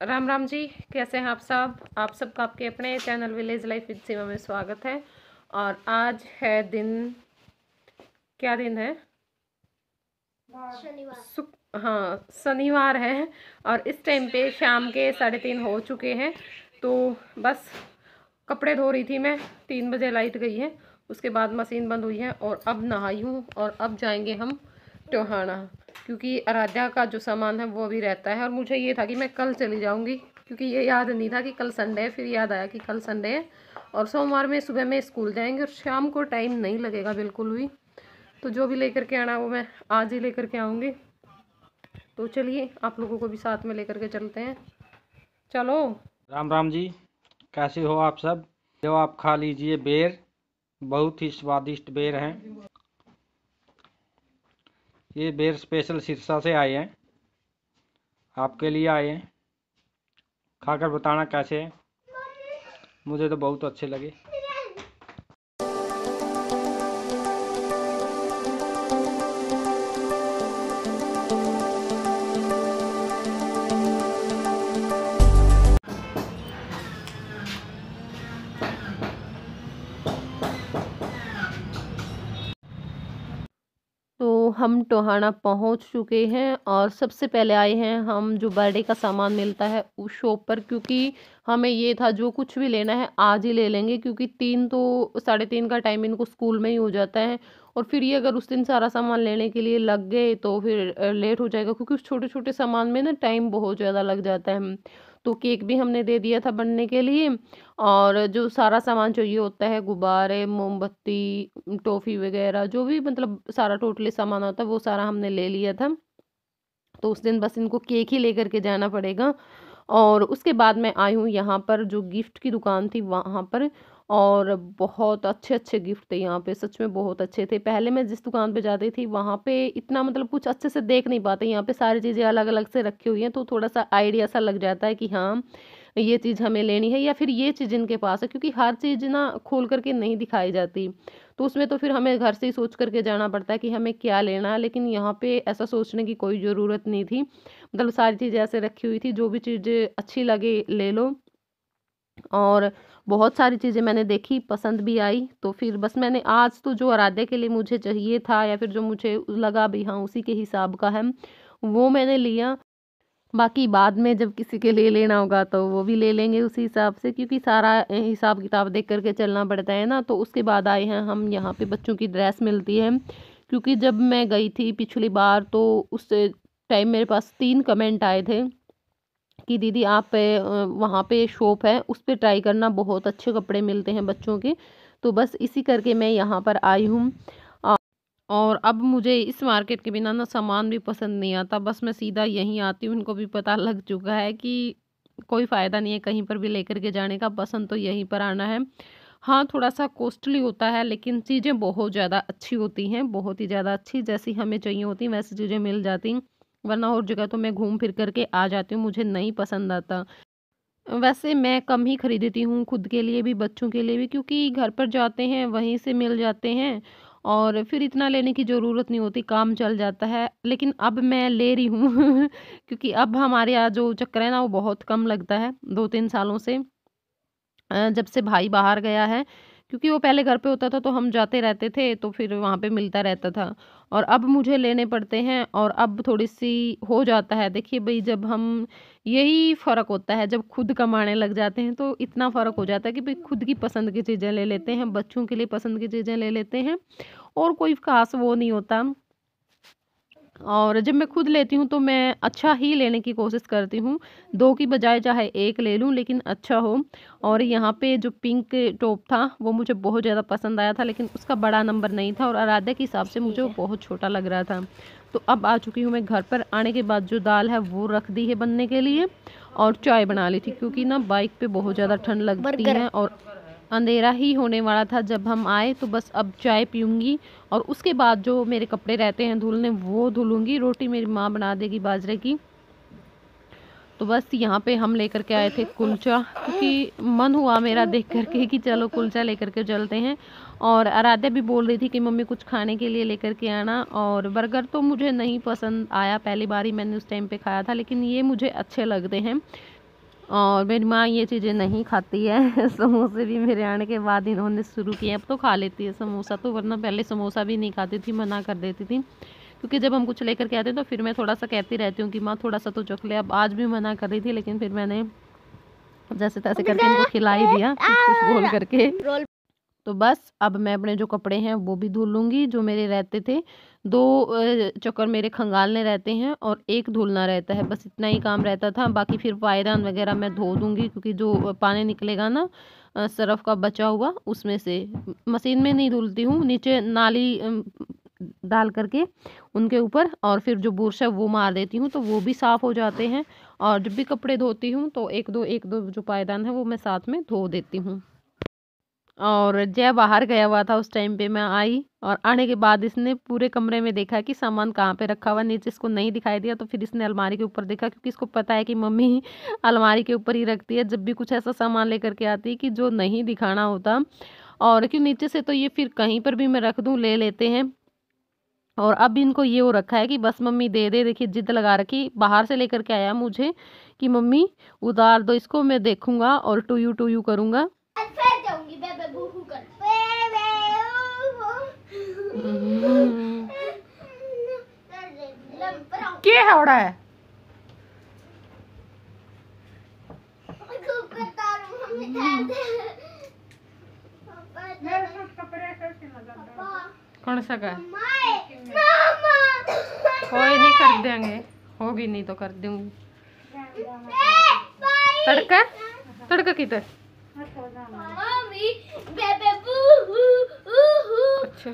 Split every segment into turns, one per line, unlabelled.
राम राम जी। कैसे हैं आप सब? आप सबका आपके अपने चैनल विलेज लाइफ विद सीमा में स्वागत है। और आज है दिन, क्या दिन है?
शनिवार।
हाँ, शनिवार है। और इस टाइम पे शाम के 3:30 हो चुके हैं। तो बस कपड़े धो रही थी मैं। 3 बजे लाइट गई है, उसके बाद मशीन बंद हुई है और अब नहाई हूँ और अब जाएंगे हम टोहाना, क्योंकि आराध्या का जो सामान है वो भी रहता है। और मुझे ये था कि मैं कल चली जाऊंगी, क्योंकि ये याद नहीं था कि कल संडे है। फिर याद आया कि कल संडे है और सोमवार में सुबह में स्कूल जाएंगे और शाम को टाइम नहीं लगेगा बिल्कुल भी। तो जो भी लेकर के आना वो मैं आज ही लेकर के आऊँगी। तो चलिए आप लोगों को भी साथ में लेकर के चलते हैं। चलो।
राम राम जी, कैसे हो आप सब? जो आप खा लीजिए बेर, बहुत ही स्वादिष्ट बेर हैं। ये बेर स्पेशल सिरसा से आए हैं, आपके लिए आए हैं। खाकर बताना कैसे हैं। मुझे तो बहुत अच्छे लगे।
तो हम टोहाना पहुंच चुके हैं और सबसे पहले आए हैं हम जो बर्थडे का सामान मिलता है उस शॉप पर, क्योंकि हमें ये था जो कुछ भी लेना है आज ही ले लेंगे, क्योंकि 3 का टाइम इनको स्कूल में ही हो जाता है। और फिर ये अगर उस दिन सारा सामान लेने के लिए लग गए तो फिर लेट हो जाएगा, क्योंकि उस छोटे छोटे सामान में ना टाइम बहुत ज़्यादा लग जाता है। तो केक भी हमने दे दिया था बनने के लिए। और जो सारा सामान चाहिए होता है, गुब्बारे, मोमबत्ती, टॉफ़ी वगैरह, जो भी मतलब सारा टोटली सामान होता है वो सारा हमने ले लिया था। तो उस दिन बस इनको केक ही लेकर के जाना पड़ेगा। और उसके बाद मैं आई हूँ यहाँ पर, जो गिफ्ट की दुकान थी वहाँ पर। और बहुत अच्छे अच्छे गिफ्ट थे यहाँ पे, सच में बहुत अच्छे थे। पहले मैं जिस दुकान पे जाती थी वहाँ पे इतना मतलब कुछ अच्छे से देख नहीं पाते, यहाँ पे सारी चीज़ें अलग अलग से रखी हुई हैं तो थोड़ा सा आइडिया सा लग जाता है कि हाँ ये चीज़ हमें लेनी है या फिर ये चीज़ इनके पास है, क्योंकि हर चीज़ ना खोल करके नहीं दिखाई जाती। तो उसमें तो फिर हमें घर से ही सोच करके जाना पड़ता है कि हमें क्या लेना है। लेकिन यहाँ पे ऐसा सोचने की कोई ज़रूरत नहीं थी, मतलब सारी चीज़ें ऐसे रखी हुई थी, जो भी चीज़ें अच्छी लगे ले लो। और बहुत सारी चीज़ें मैंने देखी, पसंद भी आई। तो फिर बस मैंने आज तो जो आराध्या के लिए मुझे चाहिए था या फिर जो मुझे लगा भी हाँ उसी के हिसाब का है वो मैंने लिया। बाकी बाद में जब किसी के लिए लेना होगा तो वो भी ले लेंगे उसी हिसाब से, क्योंकि सारा हिसाब किताब देख करके चलना पड़ता है ना। तो उसके बाद आए हैं हम यहाँ पे, बच्चों की ड्रेस मिलती है। क्योंकि जब मैं गई थी पिछली बार तो उस टाइम मेरे पास 3 कमेंट आए थे कि दीदी आप वहाँ पे शॉप है उस पे ट्राई करना, बहुत अच्छे कपड़े मिलते हैं बच्चों के। तो बस इसी करके मैं यहाँ पर आई हूँ। और अब मुझे इस मार्केट के बिना ना सामान भी पसंद नहीं आता, बस मैं सीधा यहीं आती हूँ। इनको भी पता लग चुका है कि कोई फ़ायदा नहीं है कहीं पर भी लेकर के जाने का, पसंद तो यहीं पर आना है। हाँ, थोड़ा सा कॉस्टली होता है लेकिन चीज़ें बहुत ज़्यादा अच्छी होती हैं, बहुत ही ज़्यादा अच्छी, जैसी हमें चाहिए होती वैसी चीज़ें मिल जाती। वरना और जगह तो मैं घूम फिर करके आ जाती हूँ, मुझे नहीं पसंद आता। वैसे मैं कम ही खरीदती हूँ, खुद के लिए भी बच्चों के लिए भी, क्योंकि घर पर जाते हैं वहीं से मिल जाते हैं और फिर इतना लेने की ज़रूरत नहीं होती, काम चल जाता है। लेकिन अब मैं ले रही हूँ क्योंकि अब हमारे यहाँ जो चक्कर है ना वो बहुत कम लगता है 2-3 सालों से, जब से भाई बाहर गया है। क्योंकि वो पहले घर पे होता था तो हम जाते रहते थे तो फिर वहाँ पे मिलता रहता था। और अब मुझे लेने पड़ते हैं और अब थोड़ी-सी हो जाता है। देखिए भई, जब हम यही फ़र्क होता है, जब खुद कमाने लग जाते हैं तो इतना फ़र्क हो जाता है कि भई खुद की पसंद की चीज़ें ले लेते हैं, बच्चों के लिए पसंद की चीज़ें ले लेते हैं और कोई ख़ास वो नहीं होता। और जब मैं खुद लेती हूँ तो मैं अच्छा ही लेने की कोशिश करती हूँ, 2 की बजाय चाहे 1 ले लूँ लेकिन अच्छा हो। और यहाँ पे जो पिंक टॉप था वो मुझे बहुत ज़्यादा पसंद आया था, लेकिन उसका बड़ा नंबर नहीं था और आराध्या के हिसाब से मुझे वो बहुत छोटा लग रहा था। तो अब आ चुकी हूँ मैं घर पर। आने के बाद जो दाल है वो रख दी है बनने के लिए और चाय बना ली थी, क्योंकि ना बाइक पे बहुत ज़्यादा ठंड लगती है और अंधेरा ही होने वाला था जब हम आए। तो बस अब चाय पीऊँगी और उसके बाद जो मेरे कपड़े रहते हैं धुलने वो धुलूँगी। रोटी मेरी माँ बना देगी बाजरे की। तो बस यहाँ पे हम लेकर के आए थे कुलचा, क्योंकि मन हुआ मेरा देख करके कि चलो कुलचा लेकर के चलते हैं। और आराध्या भी बोल रही थी कि मम्मी कुछ खाने के लिए लेकर के आना। और बर्गर तो मुझे नहीं पसंद आया, पहली बार ही मैंने उस टाइम पे खाया था, लेकिन ये मुझे अच्छे लगते हैं। और मेरी माँ ये चीज़ें नहीं खाती है। समोसे भी मेरे आने के बाद इन्होंने शुरू किए, अब तो खा लेती है समोसा तो, वरना पहले समोसा भी नहीं खाती थी, मना कर देती थी। क्योंकि जब हम कुछ लेकर के आते हैं तो फिर मैं थोड़ा सा कहती रहती हूँ कि माँ थोड़ा सा तो चख ले। अब आज भी मना कर रही थी, लेकिन फिर मैंने जैसे तैसे करके इनको खिला ही दिया कुछ कुछ बोल करके। तो बस अब मैं अपने जो कपड़े हैं वो भी धुल लूँगी, जो मेरे रहते थे। 2 चक्कर मेरे खंगालने रहते हैं और 1 धुलना रहता है, बस इतना ही काम रहता था। बाकी फिर पायदान वगैरह मैं धो दूँगी, क्योंकि जो पानी निकलेगा ना सरफ़ का बचा हुआ, उसमें से मशीन में नहीं धुलती हूँ, नीचे नाली डाल करके उनके ऊपर, और फिर जो बुर्श है वो मार देती हूँ, तो वो भी साफ़ हो जाते हैं। और जब भी कपड़े धोती हूँ तो 1-2 जो पायदान है वो मैं साथ में धो देती हूँ। और जय बाहर गया हुआ था, उस टाइम पे मैं आई, और आने के बाद इसने पूरे कमरे में देखा कि सामान कहाँ पे रखा हुआ, नीचे इसको नहीं दिखाई दिया, तो फिर इसने अलमारी के ऊपर देखा, क्योंकि इसको पता है कि मम्मी ही अलमारी के ऊपर ही रखती है जब भी कुछ ऐसा सामान लेकर के आती है कि जो नहीं दिखाना होता। और क्यों नीचे से तो ये फिर कहीं पर भी मैं रख दूँ ले लेते हैं। और अब इनको ये हो रखा है कि बस मम्मी दे दे, देखिए जिद लगा रखी, बाहर से लेकर के आया मुझे कि मम्मी उतार दो इसको, मैं देखूंगा और टू यू करूंगा। क्या हो रहा है? कौन सा का? कोई नहीं, कर देंगे, होगी नहीं तो कर दूंगी। तड़का तड़का किधर? अच्छा,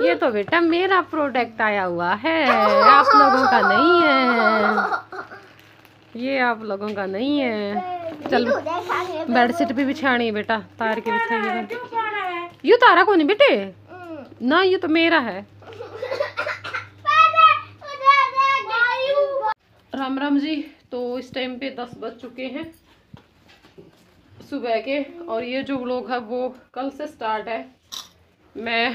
ये तो बेटा मेरा प्रोडक्ट आया हुआ है, आप लोगों का नहीं है, ये आप लोगों का नहीं है। चल बेडशीट भी बिछानी है बेटा, तार के बिछाइए। ये तारा को नहीं बेटे ना, ये तो मेरा है। राम राम जी। तो इस टाइम पे 10 बज चुके हैं सुबह के, और ये जो व्लॉग है वो कल से स्टार्ट है। मैं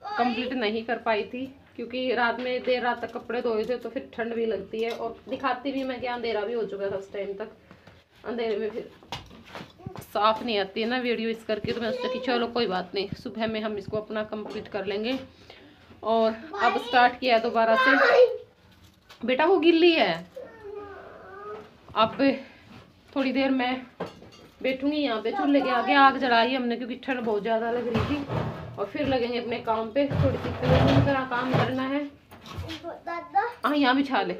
कंप्लीट नहीं कर पाई थी, क्योंकि रात में देर रात तक कपड़े धोए थे, तो फिर ठंड भी लगती है, और दिखाती भी मैं क्या, अंधेरा भी हो चुका था उस टाइम तक। अंधेरे में फिर साफ नहीं आती है ना वीडियो इस करके, तो मैं सोचा कि चलो कोई बात नहीं, सुबह में हम इसको अपना कंप्लीट कर लेंगे। और अब स्टार्ट किया दोबारा से। बेटा वो गिल्ली है, अब थोड़ी देर मैं बैठूंगी यहाँ पे चूल्हे के आगे, आग जलाई हमने क्योंकि ठंड बहुत ज़्यादा लग रही थी, और फिर लगेंगे अपने काम पे। थोड़ी सी क्लीनिंग का काम करना है। हाँ यहाँ बिछा ले।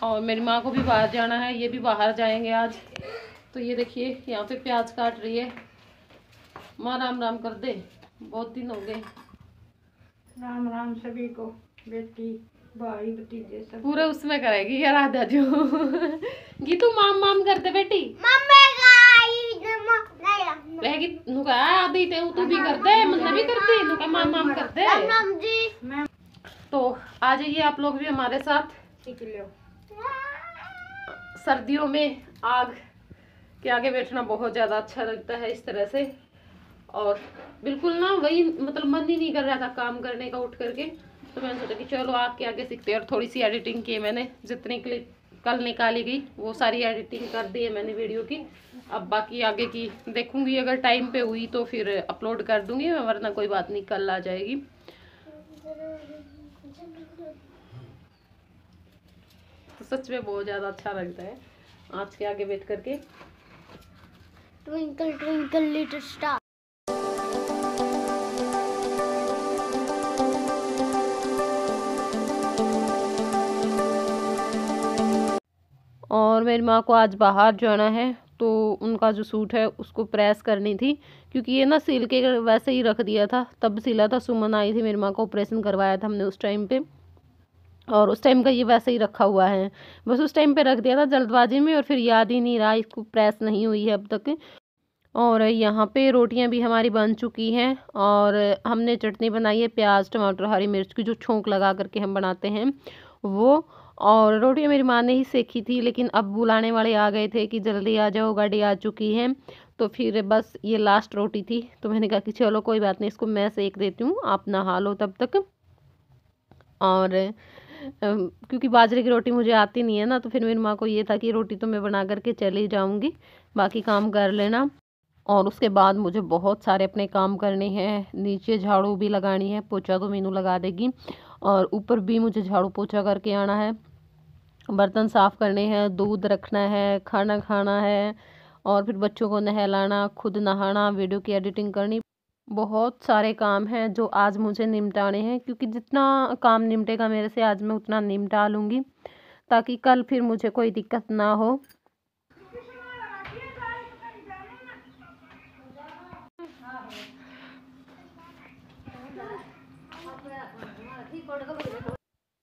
और मेरी माँ को भी बाहर जाना है, ये भी बाहर जाएंगे आज। तो ये देखिए यहाँ पे प्याज काट रही है। माँ राम राम कर दे, बहुत दिन हो गए।
राम राम सभी को, बेटी भाई भतीजे सब।
पूरे उसमें करेगी यार राधा जो। गीतू माम माम कर दे बेटी। रहेगी नुका आदि ते तू भी कर दे, मन भी कर दे, नुका माम माम कर दे। तो आ जाइए आप लोग भी हमारे साथ। सर्दियों में आग के आगे बैठना बहुत ज़्यादा अच्छा लगता है इस तरह से, और बिल्कुल ना वही मतलब मन ही नहीं कर रहा था काम करने का उठ करके, तो मैंने सोचा कि चलो आग के आगे सीखते हैं। और थोड़ी सी एडिटिंग की मैंने, जितनी क्लिप कल निकाली गई वो सारी एडिटिंग कर दी है मैंने वीडियो की। अब बाकी आगे की देखूंगी, अगर टाइम पे हुई तो फिर अपलोड कर दूंगी, वरना कोई बात नहीं कल आ जाएगी। तो सच में बहुत ज़्यादा अच्छा लगता है आज के आगे बैठ करके।
Twinkle twinkle little star.
और मेरी माँ को आज बाहर जाना है, तो उनका जो सूट है उसको प्रेस करनी थी, क्योंकि ये ना सिल के वैसे ही रख दिया था, तब सिला था। सुमन आई थी, मेरी माँ को ऑपरेशन करवाया था हमने उस टाइम पे, और उस टाइम का ये वैसे ही रखा हुआ है, बस उस टाइम पे रख दिया था जल्दबाजी में, और फिर याद ही नहीं रहा, इसको प्रेस नहीं हुई है अब तक। और यहाँ पे रोटियां भी हमारी बन चुकी हैं, और हमने चटनी बनाई है प्याज टमाटर हरी मिर्च की, जो छोंक लगा करके हम बनाते हैं वो। और रोटियां मेरी माँ ने ही सेकी थी, लेकिन अब बुलाने वाले आ गए थे कि जल्दी आ जाओ, गाड़ी आ चुकी है। तो फिर बस ये लास्ट रोटी थी, तो मैंने कहा कि चलो कोई बात नहीं, इसको मैं सेक देती हूँ, आप नहा लो तब तक। और क्योंकि बाजरे की रोटी मुझे आती नहीं है ना, तो फिर मेरी माँ को ये था कि रोटी तो मैं बना करके चली जाऊँगी, बाकी काम कर लेना। और उसके बाद मुझे बहुत सारे अपने काम करने हैं, नीचे झाड़ू भी लगानी है, पोछा तो मीनू लगा देगी, और ऊपर भी मुझे झाड़ू पोछा करके आना है, बर्तन साफ़ करने हैं, दूध रखना है, खाना खाना है, और फिर बच्चों को नहलाना, खुद नहाना, वीडियो की एडिटिंग करनी। बहुत सारे काम हैं जो आज मुझे निपटाने हैं, क्योंकि जितना काम निपटेगा मेरे से आज मैं उतना निपटा लूँगी, ताकि कल फिर मुझे कोई दिक्कत ना हो।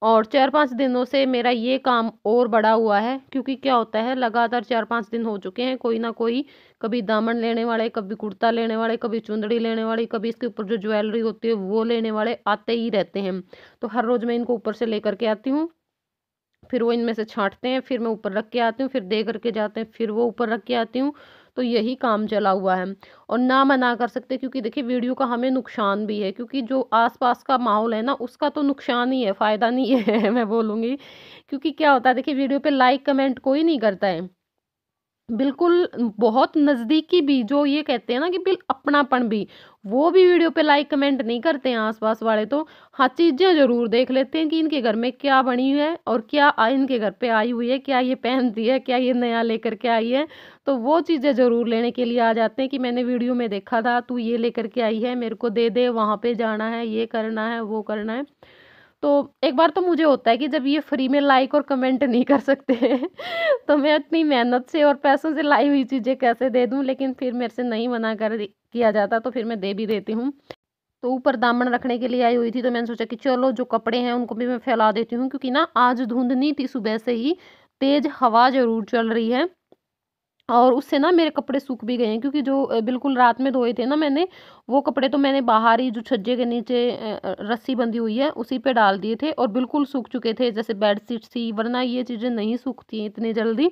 और 4-5 दिनों से मेरा ये काम और बड़ा हुआ है, क्योंकि क्या होता है, लगातार 4-5 दिन हो चुके हैं, कोई ना कोई कभी दामन लेने वाले, कभी कुर्ता लेने वाले, कभी चुंदड़ी लेने वाले, कभी इसके ऊपर जो ज्वेलरी होती है वो लेने वाले आते ही रहते हैं। तो हर रोज़ मैं इनको ऊपर से लेकर के आती हूँ, फिर वो इनमें से छाँटते हैं, फिर मैं ऊपर रख के आती हूँ, फिर दे करके जाते हैं, फिर वो ऊपर रख के आती हूँ। तो यही काम चला हुआ है, और ना मना कर सकते, क्योंकि देखिए वीडियो का हमें नुकसान भी है, क्योंकि जो आस-पास का माहौल है ना, उसका तो नुकसान ही है, फ़ायदा नहीं है मैं बोलूँगी। क्योंकि क्या होता है, देखिए वीडियो पे लाइक कमेंट कोई नहीं करता है। बिल्कुल बहुत नज़दीकी भी, जो ये कहते हैं ना कि अपनापन भी, वो भी वीडियो पे लाइक कमेंट नहीं करते हैं आस-पास वाले तो। हाँ, चीज़ें ज़रूर देख लेते हैं कि इनके घर में क्या बनी हुई है और क्या इनके घर पे आई हुई है, क्या ये पहनती है, क्या ये नया लेकर के आई है। तो वो चीज़ें ज़रूर लेने के लिए आ जाते हैं कि मैंने वीडियो में देखा था, तू ये लेकर के आई है, मेरे को दे दे, वहाँ पे जाना है, ये करना है, वो करना है। तो एक बार तो मुझे होता है कि जब ये फ्री में लाइक और कमेंट नहीं कर सकते तो मैं इतनी मेहनत से और पैसों से लाई हुई चीज़ें कैसे दे दूँ, लेकिन फिर मेरे से नहीं मना कर किया जाता, तो फिर मैं दे भी देती हूँ। तो ऊपर दामन रखने के लिए आई हुई थी, तो मैंने सोचा कि चलो जो कपड़े हैं उनको भी मैं फैला देती हूँ, क्योंकि ना आज धुंध नहीं थी, सुबह से ही तेज हवा ज़रूर चल रही है, और उससे ना मेरे कपड़े सूख भी गए हैं, क्योंकि जो बिल्कुल रात में धोए थे ना मैंने, वो कपड़े तो मैंने बाहर ही जो छज्जे के नीचे रस्सी बंधी हुई है उसी पे डाल दिए थे, और बिल्कुल सूख चुके थे, जैसे बेडशीट थी, वरना ये चीज़ें नहीं सूखती हैं इतनी जल्दी।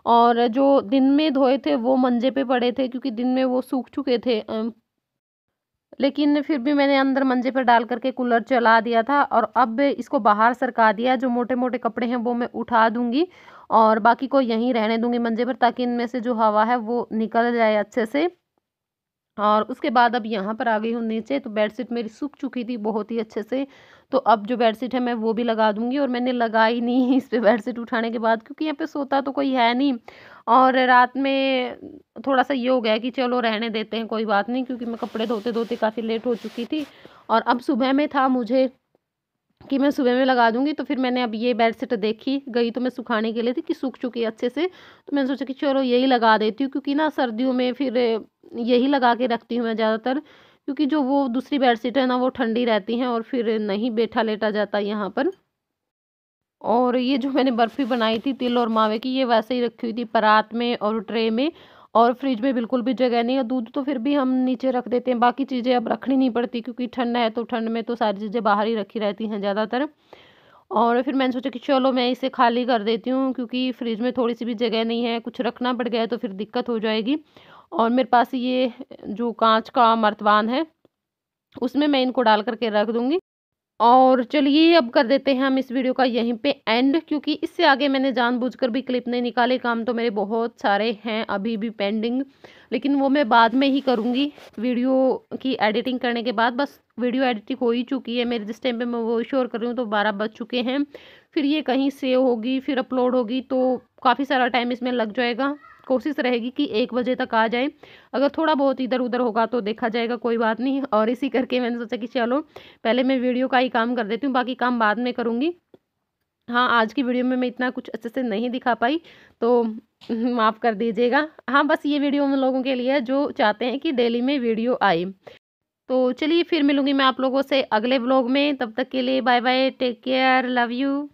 और जो दिन में धोए थे वो मंजे पे पड़े थे, क्योंकि दिन में वो सूख चुके थे, लेकिन फिर भी मैंने अंदर मंजे पर डाल करके कूलर चला दिया था, और अब इसको बाहर सरका दिया। जो मोटे मोटे कपड़े हैं वो मैं उठा दूंगी, और बाकी को यहीं रहने दूंगी मंजे पर, ताकि इनमें से जो हवा है वो निकल जाए अच्छे से। और उसके बाद अब यहाँ पर आ गई हूँ नीचे, तो बेडशीट मेरी सूख चुकी थी बहुत ही अच्छे से, तो अब जो बेडशीट है मैं वो भी लगा दूंगी, और मैंने लगाई नहीं इस पे बेडशीट उठाने के बाद, क्योंकि यहाँ पे सोता तो कोई है नहीं, और रात में थोड़ा सा ये हो गया कि चलो रहने देते हैं, कोई बात नहीं, क्योंकि मैं कपड़े धोते धोते काफ़ी लेट हो चुकी थी, और अब सुबह में था मुझे कि मैं सुबह में लगा दूंगी। तो फिर मैंने अब ये बेडशीट देखी, गई तो मैं सुखाने के लिए थी कि सूख चुकी है अच्छे से, तो मैंने सोचा कि चलो यही लगा देती हूँ, क्योंकि ना सर्दियों में फिर यही लगा के रखती हूँ मैं ज़्यादातर, क्योंकि जो वो दूसरी बेडशीट है ना वो ठंडी रहती हैं, और फिर नहीं बैठा लेटा जाता यहाँ पर। और ये जो मैंने बर्फ़ी बनाई थी तिल और मावे की, ये वैसे ही रखी हुई थी परात में और ट्रे में, और फ्रिज में बिल्कुल भी जगह नहीं है। दूध तो फिर भी हम नीचे रख देते हैं, बाकी चीज़ें अब रखनी नहीं पड़ती, क्योंकि ठंड है, तो ठंड में तो सारी चीज़ें बाहर ही रखी रहती हैं ज़्यादातर। और फिर मैंने सोचा कि चलो मैं इसे खाली कर देती हूँ, क्योंकि फ्रिज में थोड़ी सी भी जगह नहीं है, कुछ रखना पड़ गया तो फिर दिक्कत हो जाएगी। और मेरे पास ये जो कांच का मर्तबान है, उसमें मैं इनको डाल करके रख दूंगी। और चलिए अब कर देते हैं हम इस वीडियो का यहीं पे एंड, क्योंकि इससे आगे मैंने जानबूझकर भी क्लिप नहीं निकाले, काम तो मेरे बहुत सारे हैं अभी भी पेंडिंग, लेकिन वो मैं बाद में ही करूँगी वीडियो की एडिटिंग करने के बाद। बस वीडियो एडिटिंग हो ही चुकी है मेरे, जिस टाइम पे मैं वो शोर कर रही हूँ तो 12 बज चुके हैं, फिर ये कहीं सेव होगी, फिर अपलोड होगी, तो काफ़ी सारा टाइम इसमें लग जाएगा। कोशिश रहेगी कि 1 बजे तक आ जाए, अगर थोड़ा बहुत इधर उधर होगा तो देखा जाएगा, कोई बात नहीं। और इसी करके मैंने सोचा कि चलो पहले मैं वीडियो का ही काम कर देती हूँ, बाकी काम बाद में करूँगी। हाँ, आज की वीडियो में मैं इतना कुछ अच्छे से नहीं दिखा पाई, तो माफ़ कर दीजिएगा। हाँ, बस ये वीडियो उन लोगों के लिए है जो चाहते हैं कि डेली में वीडियो आए। तो चलिए फिर मिलूँगी मैं आप लोगों से अगले व्लॉग में, तब तक के लिए bye bye, take care, love you.